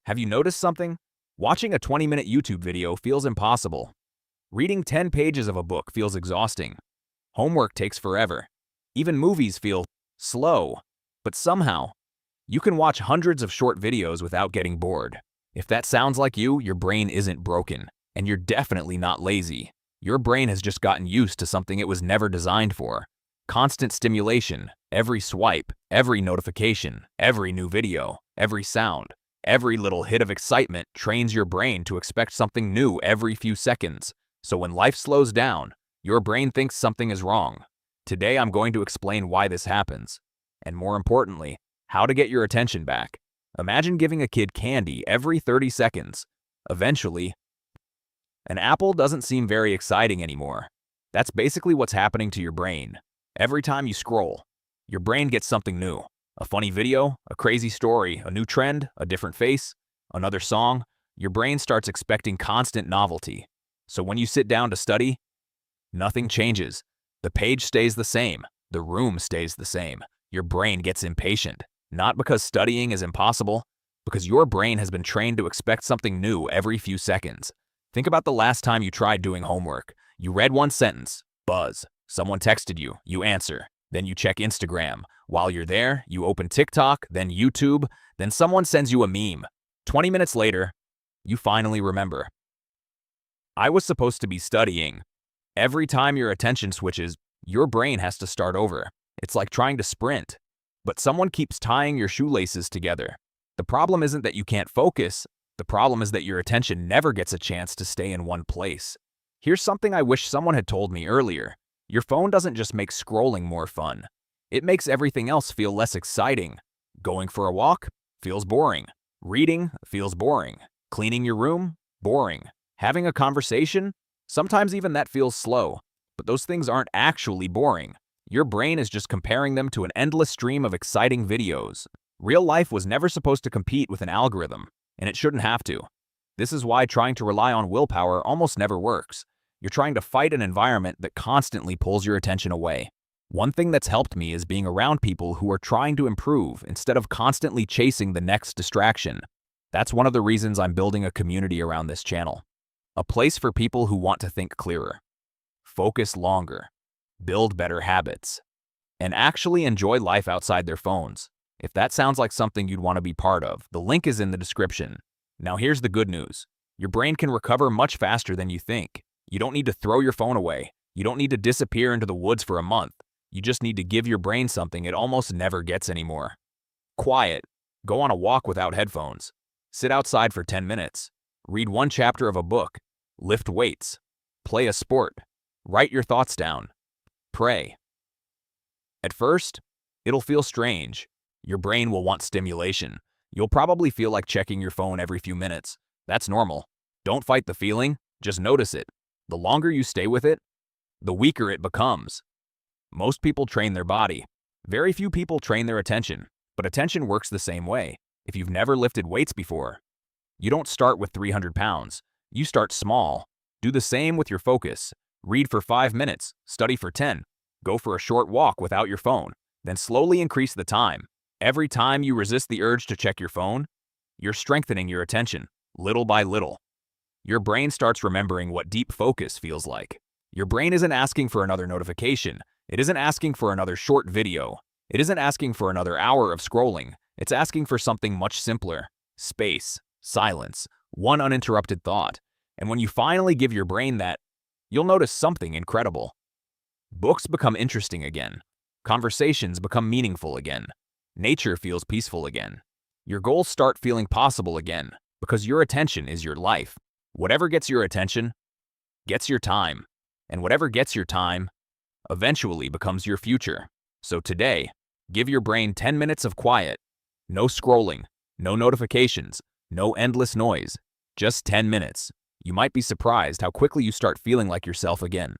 Have you noticed something? Watching a 20-minute YouTube video feels impossible. Reading 10 pages of a book feels exhausting. Homework takes forever. Even movies feel slow. But somehow, you can watch hundreds of short videos without getting bored. If that sounds like you, your brain isn't broken, and you're definitely not lazy. Your brain has just gotten used to something it was never designed for. Constant stimulation, every swipe, every notification, every new video, every sound, every little hit of excitement trains your brain to expect something new every few seconds. So when life slows down, your brain thinks something is wrong. Today I'm going to explain why this happens, and more importantly, how to get your attention back. Imagine giving a kid candy every 30 seconds. Eventually, an apple doesn't seem very exciting anymore. That's basically what's happening to your brain. Every time you scroll, your brain gets something new. A funny video, a crazy story, a new trend, a different face, another song. Your brain starts expecting constant novelty. So when you sit down to study, nothing changes. The page stays the same. The room stays the same. Your brain gets impatient. Not because studying is impossible, because your brain has been trained to expect something new every few seconds. Think about the last time you tried doing homework. You read one sentence, buzz. Someone texted you, you answer. Then you check Instagram. While you're there, you open TikTok, then YouTube, then someone sends you a meme. 20 minutes later, you finally remember. I was supposed to be studying. Every time your attention switches, your brain has to start over. It's like trying to sprint, but someone keeps tying your shoelaces together. The problem isn't that you can't focus. The problem is that your attention never gets a chance to stay in one place. Here's something I wish someone had told me earlier. Your phone doesn't just make scrolling more fun. It makes everything else feel less exciting. Going for a walk feels boring. Reading feels boring. Cleaning your room? Boring. Having a conversation? Sometimes even that feels slow. But those things aren't actually boring. Your brain is just comparing them to an endless stream of exciting videos. Real life was never supposed to compete with an algorithm, and it shouldn't have to. This is why trying to rely on willpower almost never works. You're trying to fight an environment that constantly pulls your attention away. One thing that's helped me is being around people who are trying to improve instead of constantly chasing the next distraction. That's one of the reasons I'm building a community around this channel. A place for people who want to think clearer, focus longer, build better habits, and actually enjoy life outside their phones. If that sounds like something you'd want to be part of, the link is in the description. Now here's the good news. Your brain can recover much faster than you think. You don't need to throw your phone away. You don't need to disappear into the woods for a month. You just need to give your brain something it almost never gets anymore. Quiet. Go on a walk without headphones. Sit outside for 10 minutes. Read one chapter of a book. Lift weights. Play a sport. Write your thoughts down. Pray. At first, it'll feel strange. Your brain will want stimulation. You'll probably feel like checking your phone every few minutes. That's normal. Don't fight the feeling, just notice it. The longer you stay with it, the weaker it becomes. Most people train their body. Very few people train their attention, but attention works the same way. If you've never lifted weights before, you don't start with 300 pounds. You start small. Do the same with your focus. Read for 5 minutes, study for 10. Go for a short walk without your phone, then slowly increase the time. Every time you resist the urge to check your phone, you're strengthening your attention, little by little. Your brain starts remembering what deep focus feels like. Your brain isn't asking for another notification. It isn't asking for another short video. It isn't asking for another hour of scrolling. It's asking for something much simpler. Space, silence, one uninterrupted thought. And when you finally give your brain that, you'll notice something incredible. Books become interesting again. Conversations become meaningful again. Nature feels peaceful again. Your goals start feeling possible again because your attention is your life. Whatever gets your attention gets your time, and whatever gets your time eventually becomes your future. So today, give your brain 10 minutes of quiet. No scrolling, no notifications, no endless noise. Just 10 minutes. You might be surprised how quickly you start feeling like yourself again.